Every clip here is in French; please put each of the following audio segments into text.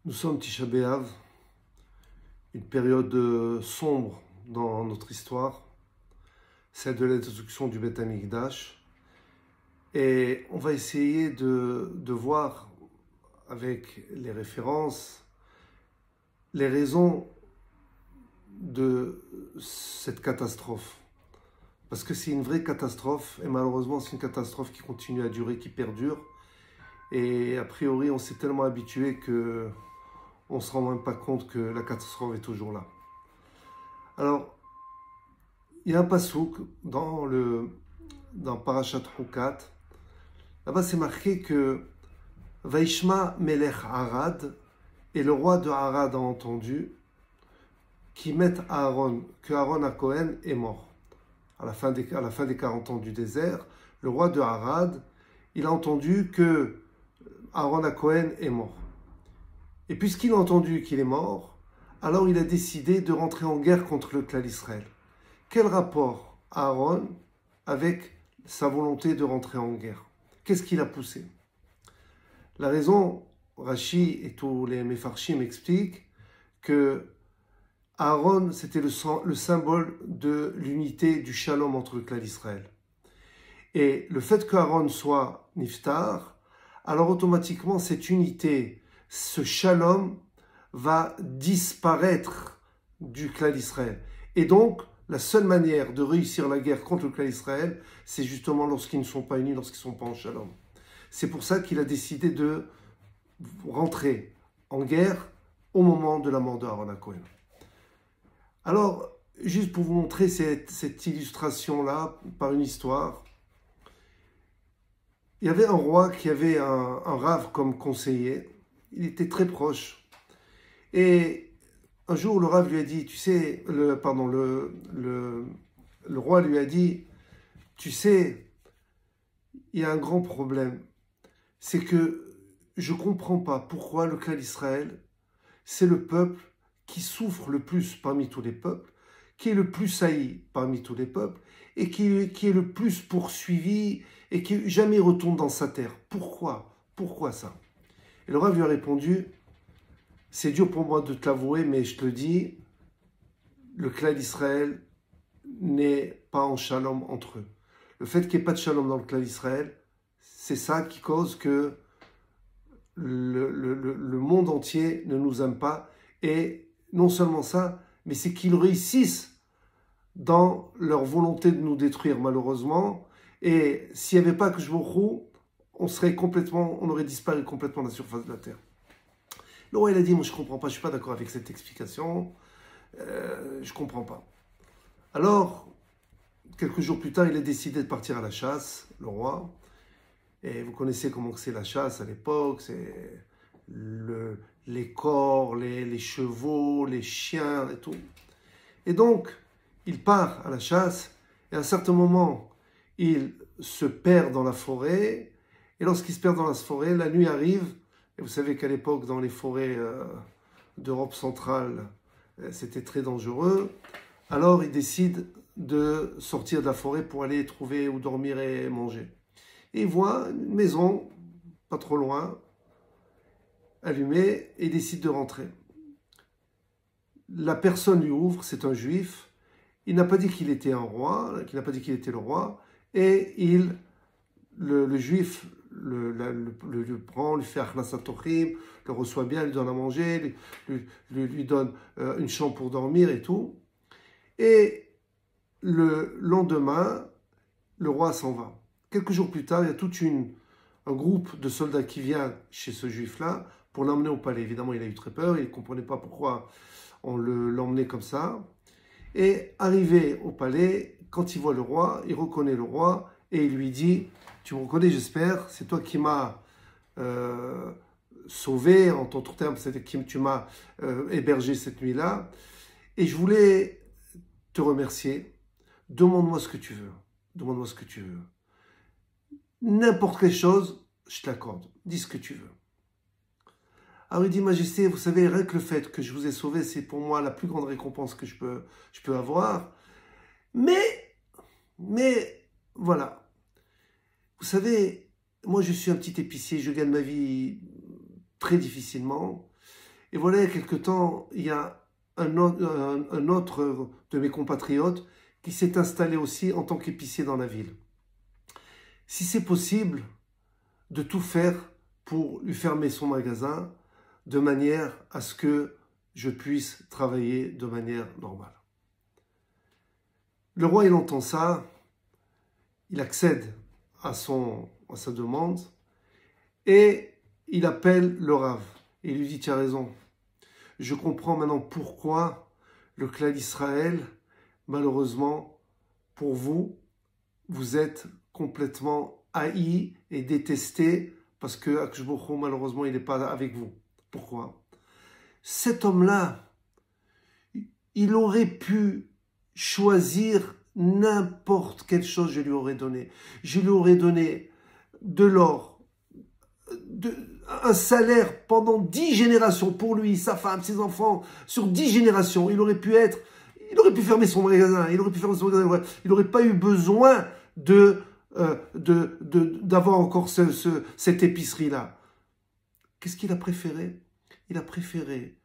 Nous sommes Tisha B'Av, une période sombre dans notre histoire, celle de la destruction du Beth Amikdash. Et on va essayer de voir avec les références les raisons de cette catastrophe. Parce que c'est une vraie catastrophe et malheureusement c'est une catastrophe qui continue à durer, qui perdure. Et a priori on s'est tellement habitué que on ne se rend même pas compte que la catastrophe est toujours là. Alors, il y a un pasouk dans Parashat Hukat. Là-bas, c'est marqué que Vaishma Melech Arad, et le roi de Arad a entendu qui met Aaron, que Aaron à Cohen est mort. À la fin des 40 ans du désert, le roi de Arad, il a entendu que Aaron à Cohen est mort. Et puisqu'il a entendu qu'il est mort, alors il a décidé de rentrer en guerre contre le clan d'Israël. Quel rapport Aaron avec sa volonté de rentrer en guerre? Qu'est-ce qui l'a poussé? La raison, Rashi et tous les Mefarshim expliquent que Aaron, c'était le symbole de l'unité du shalom entre le clan d'Israël. Et le fait qu'Aaron soit niftar, alors automatiquement cette unité, ce shalom va disparaître du clan d'Israël. Et donc, la seule manière de réussir la guerre contre le clan d'Israël, c'est justement lorsqu'ils ne sont pas unis, lorsqu'ils ne sont pas en shalom. C'est pour ça qu'il a décidé de rentrer en guerre au moment de la mort d'Aaron à Cohen. Alors, juste pour vous montrer cette illustration-là par une histoire, il y avait un roi qui avait un rave comme conseiller. Il était très proche. Et un jour, le rave lui a dit, tu sais, le roi lui a dit, tu sais, il y a un grand problème. C'est que je ne comprends pas pourquoi le clan d'Israël, c'est le peuple qui souffre le plus parmi tous les peuples, qui est le plus haï parmi tous les peuples, et qui est le plus poursuivi, et qui jamais retourne dans sa terre. Pourquoi? Pourquoi ça? Et le rave lui a répondu, c'est dur pour moi de te l'avouer, mais je te le dis, le clan d'Israël n'est pas en shalom entre eux. Le fait qu'il n'y ait pas de shalom dans le clan d'Israël, c'est ça qui cause que le monde entier ne nous aime pas. Et non seulement ça, mais c'est qu'ils réussissent dans leur volonté de nous détruire, malheureusement. Et s'il n'y avait pas que je vous on aurait disparu complètement de la surface de la terre. Le roi, il a dit, moi je ne comprends pas, je ne suis pas d'accord avec cette explication, je ne comprends pas. Alors, quelques jours plus tard, il a décidé de partir à la chasse, le roi. Et vous connaissez comment c'est la chasse à l'époque, c'est les corps, les chevaux, les chiens et tout. Et donc, il part à la chasse, et à un certain moment, il se perd dans la forêt, et lorsqu'il se perd dans la forêt, la nuit arrive, et vous savez qu'à l'époque, dans les forêts d'Europe centrale, c'était très dangereux. Alors, il décide de sortir de la forêt pour aller trouver où dormir et manger. Et il voit une maison, pas trop loin, allumée, et il décide de rentrer. La personne lui ouvre, c'est un juif. Il n'a pas dit qu'il était un roi, qu'il n'a pas dit qu'il était le roi, et le juif le prend, lui fait achnasat tochim, le reçoit bien, lui donne à manger, lui donne une chambre pour dormir et tout. Et le lendemain, le roi s'en va. Quelques jours plus tard, il y a tout un groupe de soldats qui vient chez ce juif-là pour l'emmener au palais. Évidemment, il a eu très peur, il ne comprenait pas pourquoi on l'emmenait comme ça. Et arrivé au palais, quand il voit le roi, il reconnaît le roi et il lui dit, tu me reconnais, j'espère, c'est toi qui m'as sauvé, en d'autres termes, c'est qui tu m'as hébergé cette nuit-là. Et je voulais te remercier. Demande-moi ce que tu veux. Demande-moi ce que tu veux. N'importe quelle chose, je te l'accorde. Dis ce que tu veux. Alors il dit, Majesté, vous savez, rien que le fait que je vous ai sauvé, c'est pour moi la plus grande récompense que je peux avoir. Mais, voilà. Vous savez, moi je suis un petit épicier, je gagne ma vie très difficilement. Et voilà, il y a quelque temps, il y a un autre de mes compatriotes qui s'est installé aussi en tant qu'épicier dans la ville. Si c'est possible, de tout faire pour lui fermer son magasin de manière à ce que je puisse travailler de manière normale. Le roi, il entend ça, il accède à sa demande et il appelle le Rav. Et il lui dit, tu as raison, je comprends maintenant pourquoi le clan d'Israël, malheureusement, pour vous, vous êtes complètement haï et détesté parce que Akadosh Baruch Hu, malheureusement, il n'est pas avec vous. Pourquoi? Cet homme-là, il aurait pu choisir n'importe quelle chose, je lui aurais donné. Je lui aurais donné de l'or, un salaire pendant 10 générations pour lui, sa femme, ses enfants, sur 10 générations. Il aurait pu fermer son magasin, il n'aurait pas eu besoin d'avoir encore cette épicerie-là. Qu'est-ce qu'il a préféré? Il a préféré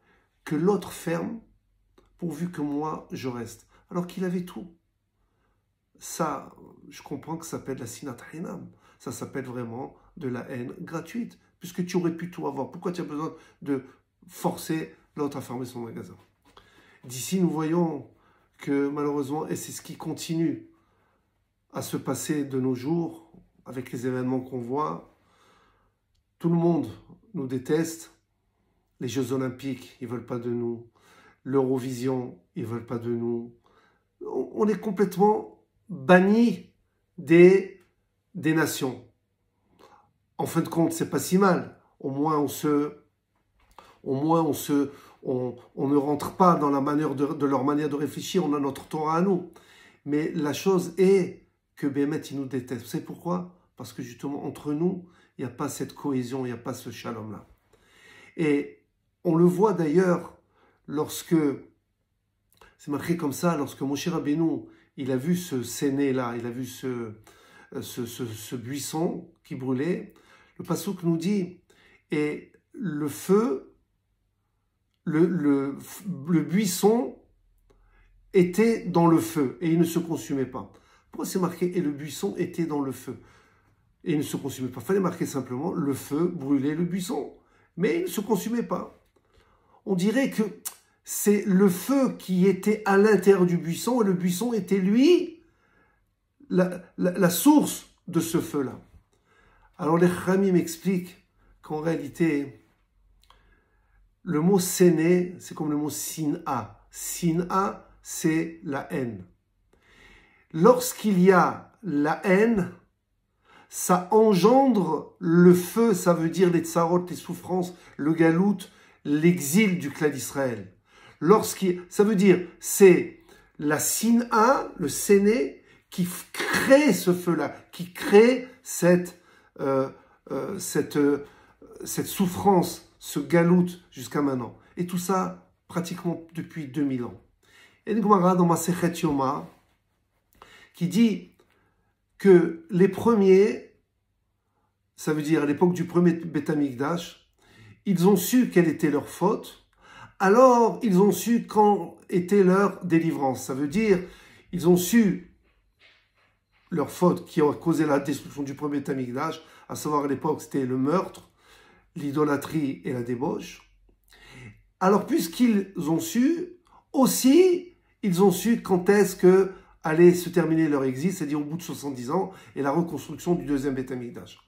que l'autre ferme pourvu que moi je reste, alors qu'il avait tout. Ça, je comprends que ça s'appelle la sinat hinam. Ça s'appelle vraiment de la haine gratuite, puisque tu aurais pu tout avoir. Pourquoi tu as besoin de forcer l'autre à fermer son magasin? D'ici, nous voyons que malheureusement, et c'est ce qui continue à se passer de nos jours, avec les événements qu'on voit, tout le monde nous déteste. Les Jeux Olympiques, ils ne veulent pas de nous. L'Eurovision, ils ne veulent pas de nous. On est complètement bannis des nations. En fin de compte, c'est pas si mal. Au moins, on ne rentre pas dans la manière de leur manière de réfléchir. On a notre Torah à nous. Mais la chose est que Béhémet, ils nous détestent. Vous savez pourquoi? Parce que justement, entre nous, il n'y a pas cette cohésion, il n'y a pas ce shalom-là. Et on le voit d'ailleurs lorsque, c'est marqué comme ça, lorsque Moshe Rabbeinu, il a vu ce séné-là, il a vu ce buisson qui brûlait, le passouk nous dit, et le feu, le buisson était dans le feu et il ne se consumait pas. Pourquoi c'est marqué, et le buisson était dans le feu et il ne se consumait pas? Il fallait marquer simplement, le feu brûlait le buisson, mais il ne se consumait pas. On dirait que c'est le feu qui était à l'intérieur du buisson et le buisson était, lui, la source de ce feu-là. Alors les Chachamim m'expliquent qu'en réalité, le mot séné, c'est comme le mot sin'a. Sin'a, c'est la haine. Lorsqu'il y a la haine, ça engendre le feu, ça veut dire les tsarot, les souffrances, le galout, l'exil du clan d'Israël. Ça veut dire, c'est la sin'a, le séné, qui crée ce feu-là, qui crée cette souffrance, ce galout jusqu'à maintenant. Et tout ça, pratiquement depuis 2000 ans. Et une Gemara dans Masechet Yoma, qui dit que les premiers, ça veut dire à l'époque du premier Beth Amikdash, ils ont su quelle était leur faute, alors ils ont su quand était leur délivrance. Ça veut dire, ils ont su leur faute qui a causé la destruction du premier Beth Amikdash, à savoir à l'époque c'était le meurtre, l'idolâtrie et la débauche. Alors puisqu'ils ont su, aussi ils ont su quand est-ce que allait se terminer leur exil, c'est-à-dire au bout de 70 ans, et la reconstruction du deuxième Beth Amikdash.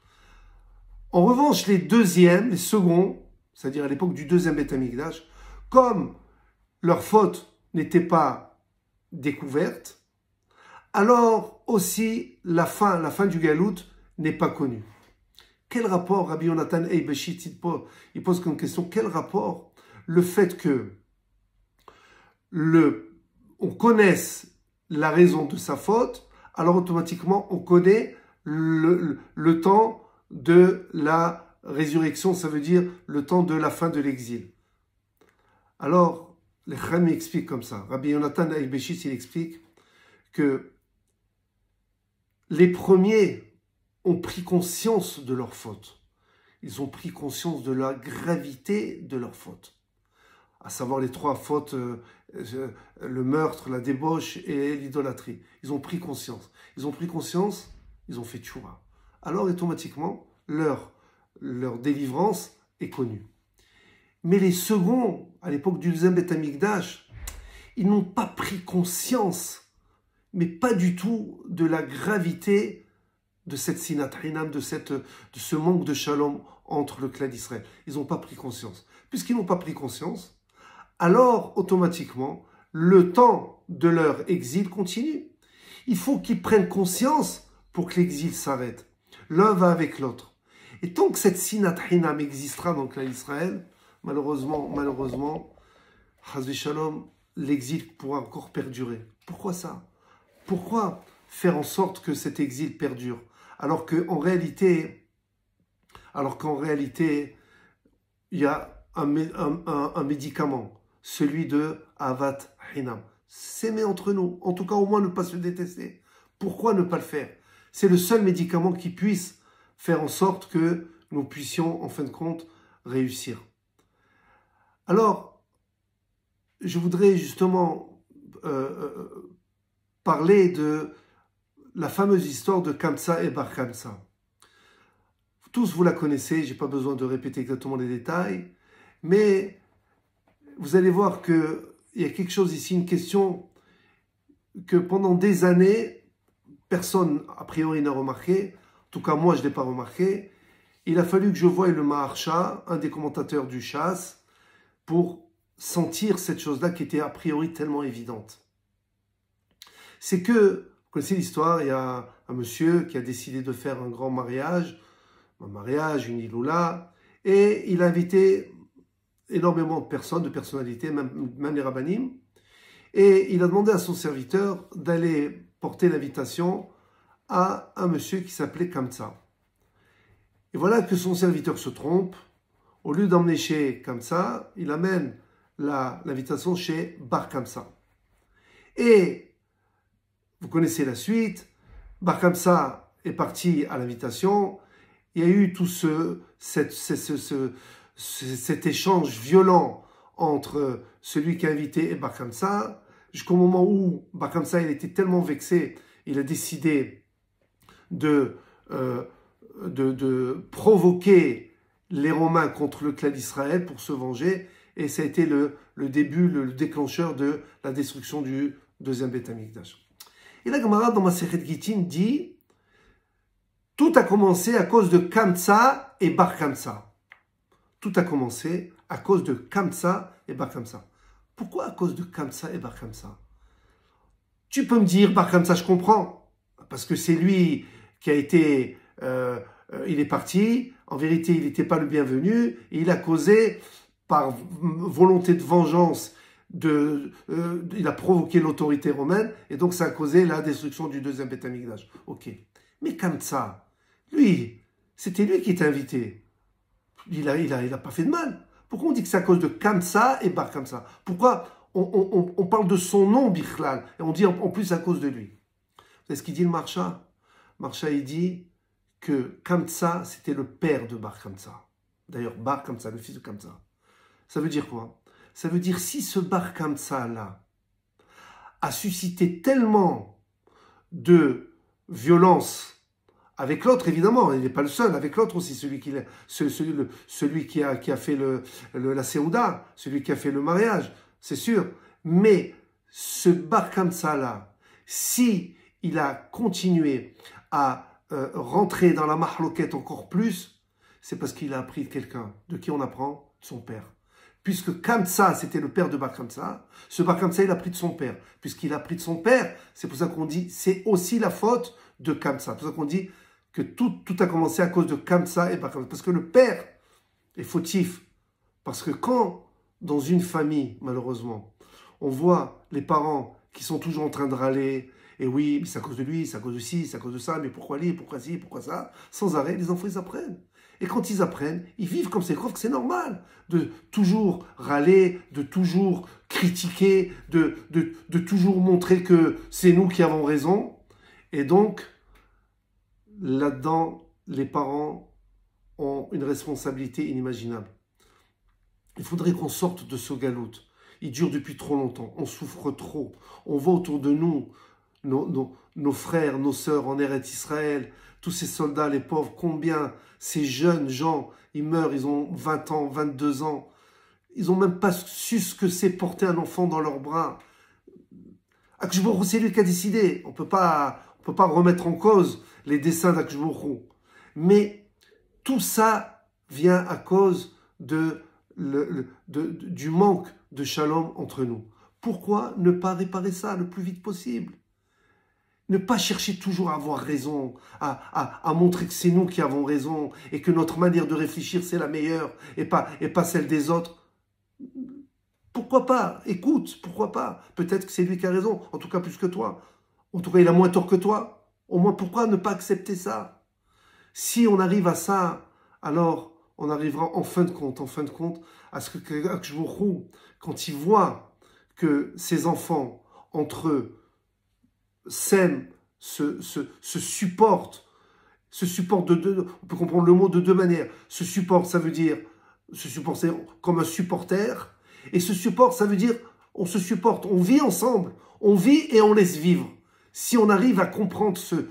En revanche, les seconds, c'est-à-dire à l'époque du deuxième Beth Amikdash, comme leur faute n'était pas découverte, alors aussi la fin du galout n'est pas connue. Quel rapport, Rabbi Yonatan Eibeshit, il pose comme question, quel rapport le fait que on connaisse la raison de sa faute, alors automatiquement on connaît le temps de la résurrection, ça veut dire le temps de la fin de l'exil. Alors, les Chachamim expliquent comme ça. Rabbi Yonatan Eibeshit, il explique que les premiers ont pris conscience de leur faute. Ils ont pris conscience de la gravité de leur faute. à savoir les 3 fautes, le meurtre, la débauche et l'idolâtrie. Ils ont pris conscience. Ils ont pris conscience, ils ont fait tchouva. Alors automatiquement, leur délivrance est connue. Mais les seconds, à l'époque du deuxième Beth Amikdash, ils n'ont pas pris conscience, mais pas du tout, de la gravité de cette sinat hinam, de ce manque de shalom entre le clan d'Israël. Ils n'ont pas pris conscience. Puisqu'ils n'ont pas pris conscience, alors automatiquement, le temps de leur exil continue. Il faut qu'ils prennent conscience pour que l'exil s'arrête. L'un va avec l'autre. Et tant que cette sinat hinam existera dans le clan d'Israël, malheureusement, Chas v'Shalom, l'exil pourra encore perdurer. Pourquoi ça? Pourquoi faire en sorte que cet exil perdure? Alors qu'en réalité, il y a un médicament, celui de Avat Hinam. S'aimer entre nous, en tout cas au moins ne pas se détester. Pourquoi ne pas le faire? C'est le seul médicament qui puisse faire en sorte que nous puissions, en fin de compte, réussir. Alors, je voudrais justement parler de la fameuse histoire de Kamsa et Bar Kamsa. Tous vous la connaissez, je n'ai pas besoin de répéter exactement les détails, mais vous allez voir qu'il y a quelque chose ici, une question que pendant des années, personne a priori n'a remarqué, en tout cas moi je ne l'ai pas remarqué. Il a fallu que je voie le Maharsha, un des commentateurs du Shas, pour sentir cette chose-là qui était a priori tellement évidente. C'est que, vous connaissez l'histoire, il y a un monsieur qui a décidé de faire un grand mariage, une iloula, et il a invité énormément de personnes, de personnalités, même les rabbinim, et il a demandé à son serviteur d'aller porter l'invitation à un monsieur qui s'appelait Kamsa. Et voilà que son serviteur se trompe. Au lieu d'emmener chez Kamsa, il amène l'invitation chez Bar Kamsa. Et vous connaissez la suite. Bar Kamsa est parti à l'invitation. Il y a eu tout cet échange violent entre celui qui a invité et Bar Kamsa, jusqu'au moment où Bar Kamsa il était tellement vexé, il a décidé de provoquer les Romains contre le clan d'Israël pour se venger, et ça a été le début, le déclencheur de la destruction du deuxième Beth Amikdash. Et la Gemara dans Masechet Gittin dit tout a commencé à cause de Kamsa et Bar Kamsa. Tout a commencé à cause de Kamsa et Bar Kamsa. Pourquoi à cause de Kamsa et Bar Kamsa? Tu peux me dire Bar Kamsa, je comprends, parce que c'est lui qui a été, il est parti, en vérité il n'était pas le bienvenu, et il a causé par volonté de vengeance, il a provoqué l'autorité romaine, et donc ça a causé la destruction du deuxième Beth Amikdash. Ok, mais Kamsa, lui, c'était lui qui était invité. Il a pas fait de mal. Pourquoi on dit que c'est à cause de Kamsa et Bar Kamsa? Pourquoi on parle de son nom, Bichlal, et on dit en plus à cause de lui? Vous savez ce qu'il dit le Maharsha? Maharsha, il dit que Kamsa, c'était le père de Bar Kamsa. D'ailleurs, Bar Kamsa, le fils de Kamsa. Ça veut dire quoi? Ça veut dire si ce Bar Kamsa-là a suscité tellement de violence avec l'autre, évidemment, il n'est pas le seul, avec l'autre aussi, celui qui a fait la Séouda, celui qui a fait le mariage, c'est sûr. Mais ce Bar Kamsa-là, si il a continué à rentrer dans la mahloquette encore plus, c'est parce qu'il a appris de quelqu'un. De qui on apprend? Son père. Puisque Kamsa, c'était le père de Bar Kamsa, ce Bar Kamsa, il a pris de son père. Puisqu'il a pris de son père, c'est pour ça qu'on dit, c'est aussi la faute de Kamsa. C'est pour ça qu'on dit que tout a commencé à cause de Kamsa et Bar Kamsa. Parce que le père est fautif. Parce que quand, dans une famille, malheureusement, on voit les parents qui sont toujours en train de râler, et oui, c'est à cause de lui, c'est à cause de ci, c'est à cause de ça, mais pourquoi lui, pourquoi ci, pourquoi ça, sans arrêt, les enfants, ils apprennent. Et quand ils apprennent, ils vivent comme ça. Ils croient que c'est normal de toujours râler, de toujours critiquer, de toujours montrer que c'est nous qui avons raison. Et donc, là-dedans, les parents ont une responsabilité inimaginable. Il faudrait qu'on sorte de ce galout. Il dure depuis trop longtemps. On souffre trop. On voit autour de nous nos frères, nos sœurs en Eretz Israël, tous ces soldats, les pauvres, combien ces jeunes gens, ils meurent, ils ont 20 ans, 22 ans. Ils n'ont même pas su ce que c'est porter un enfant dans leurs bras. Akshbourou, c'est lui qui a décidé. On ne peut pas remettre en cause les desseins d'Akshbourou. Mais tout ça vient à cause du manque de shalom entre nous. Pourquoi ne pas réparer ça le plus vite possible? Ne pas chercher toujours à avoir raison, à montrer que c'est nous qui avons raison et que notre manière de réfléchir c'est la meilleure et pas celle des autres. Pourquoi pas? Écoute, pourquoi pas? Peut-être que c'est lui qui a raison, en tout cas plus que toi. En tout cas, il a moins tort que toi. Au moins, pourquoi ne pas accepter ça? Si on arrive à ça, alors on arrivera en fin de compte, à ce que Akshbourou, quand il voit que ses enfants, entre eux, s'aiment, se supportent, on peut comprendre le mot de deux manières. Se supporte, ça veut dire, se supporter comme un supporter, et se supporte, ça veut dire, on se supporte, on vit ensemble, on vit et on laisse vivre. Si on arrive à comprendre ce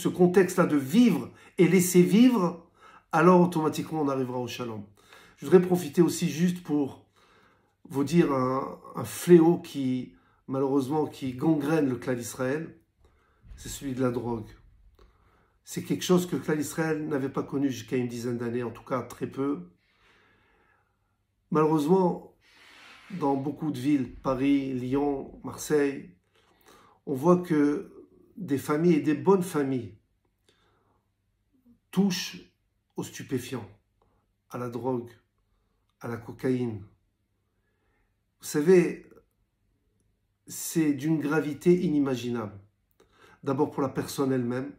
contexte-là de vivre et laisser vivre, alors automatiquement on arrivera au shalom. Je voudrais profiter aussi juste pour vous dire un fléau qui, malheureusement, qui gangrène le clan d'Israël, c'est celui de la drogue. C'est quelque chose que le clan d'Israël n'avait pas connu jusqu'à une dizaine d'années, en tout cas très peu. Malheureusement, dans beaucoup de villes, Paris, Lyon, Marseille, on voit que des familles et des bonnes familles touchent aux stupéfiants, à la drogue, à la cocaïne. Vous savez, c'est d'une gravité inimaginable. D'abord pour la personne elle-même,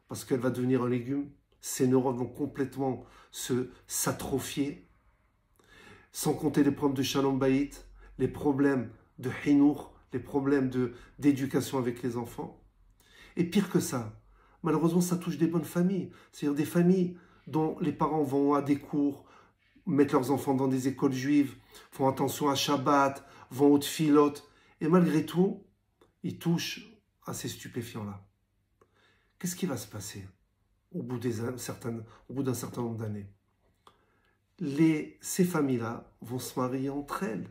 parce qu'elle va devenir un légume, ses neurones vont complètement s'atrophier, sans compter les problèmes de shalom bayit, les problèmes de hinour, les problèmes d'éducation avec les enfants. Et pire que ça, malheureusement, ça touche des bonnes familles. C'est-à-dire des familles dont les parents vont à des cours, mettent leurs enfants dans des écoles juives, font attention à Shabbat, vont aux tfilot, et malgré tout, ils touchent à ces stupéfiants-là. Qu'est-ce qui va se passer au bout d'un certain nombre d'années? Ces familles-là vont se marier entre elles.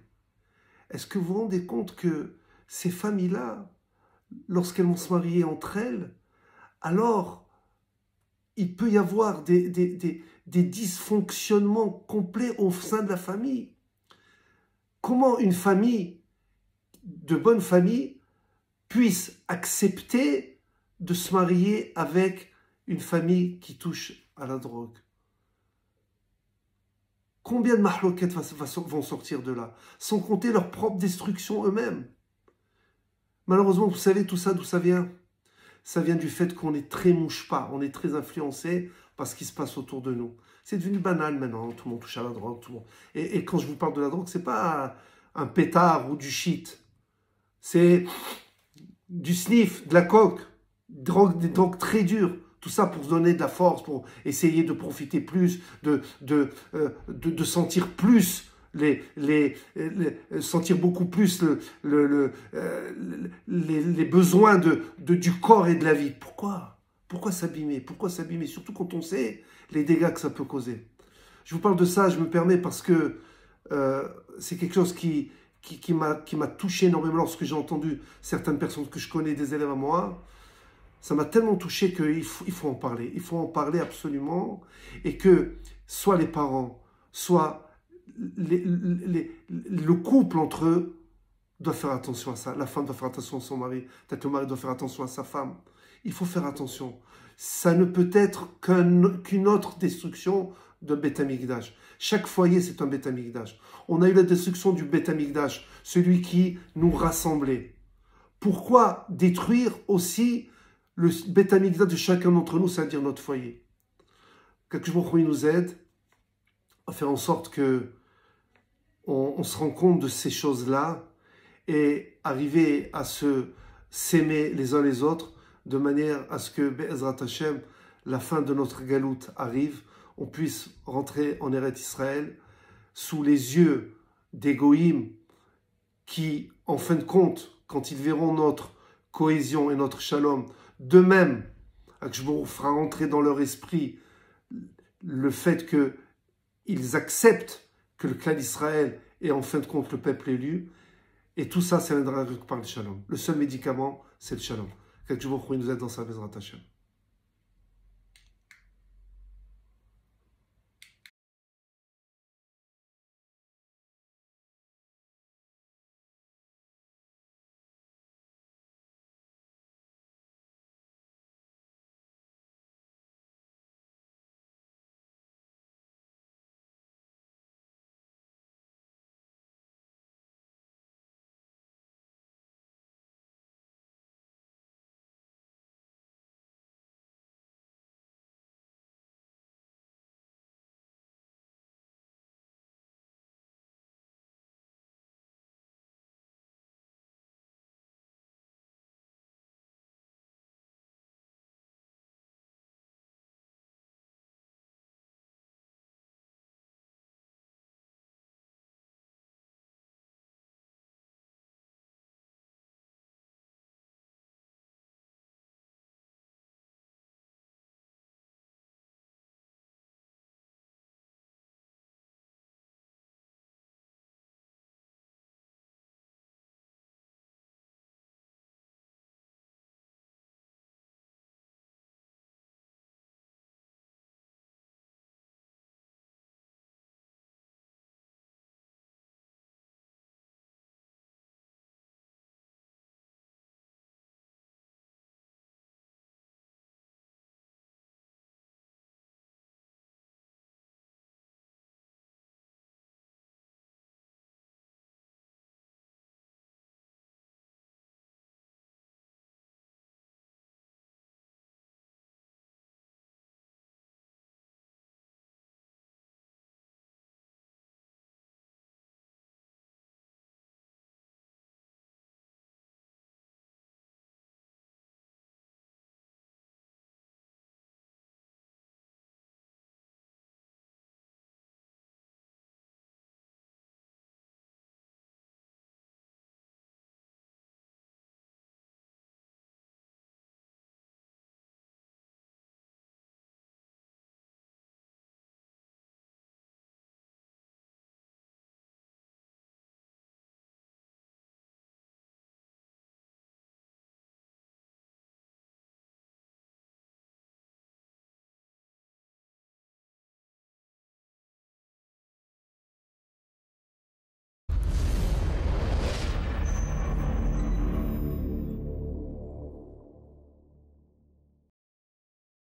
Est-ce que vous vous rendez compte que ces familles-là, lorsqu'elles vont se marier entre elles, alors il peut y avoir des dysfonctionnements complets au sein de la famille? Comment une famille, de bonne famille, puisse accepter de se marier avec une famille qui touche à la drogue? Combien de mahloquettes vont sortir de là, sans compter leur propre destruction eux-mêmes? Malheureusement, vous savez tout ça, d'où ça vient? Ça vient du fait qu'on est très mouche-pas, on est très influencé par ce qui se passe autour de nous. C'est devenu banal maintenant, tout le monde touche à la drogue, tout le monde. Et quand je vous parle de la drogue, c'est pas un pétard ou du shit. C'est du sniff, de la coke, des drogues très dures. Tout ça pour se donner de la force, pour essayer de profiter plus, de sentir plus, sentir beaucoup plus les besoins du corps et de la vie. Pourquoi? Pourquoi s'abîmer? Pourquoi s'abîmer? Surtout quand on sait les dégâts que ça peut causer. Je vous parle de ça, je me permets parce que c'est quelque chose qui m'a touché énormément lorsque j'ai entendu certaines personnes que je connais, des élèves à moi. Ça m'a tellement touché qu'il faut en parler. Il faut en parler absolument. Et que soit les parents, soit le couple entre eux doit faire attention à ça. La femme doit faire attention à son mari. Peut-être le mari doit faire attention à sa femme. Il faut faire attention. Ça ne peut être qu'une autre destruction de Beth Amikdash. Chaque foyer, c'est un Beth Amikdash. On a eu la destruction du Beth Amikdash, celui qui nous rassemblait. Pourquoi détruire aussi le Beth Amikdash de chacun d'entre nous, c'est-à-dire notre foyer? Qu'Akadosh Baruch Hu nous aide à faire en sorte que on se rend compte de ces choses-là et arriver à s'aimer les uns les autres de manière à ce que, Be'ezrat Hashem, la fin de notre galoute arrive on puisse rentrer en Eretz Israël sous les yeux des goïms qui, en fin de compte, quand ils verront notre cohésion et notre shalom, d'eux-mêmes, Akshbourg fera entrer dans leur esprit le fait qu'ils acceptent que le clan d'Israël est en fin de compte le peuple élu. Et tout ça, ça viendra par le shalom. Le seul médicament, c'est le shalom. Qu'Akshbourg nous aide dans sa Bezrat Hashem.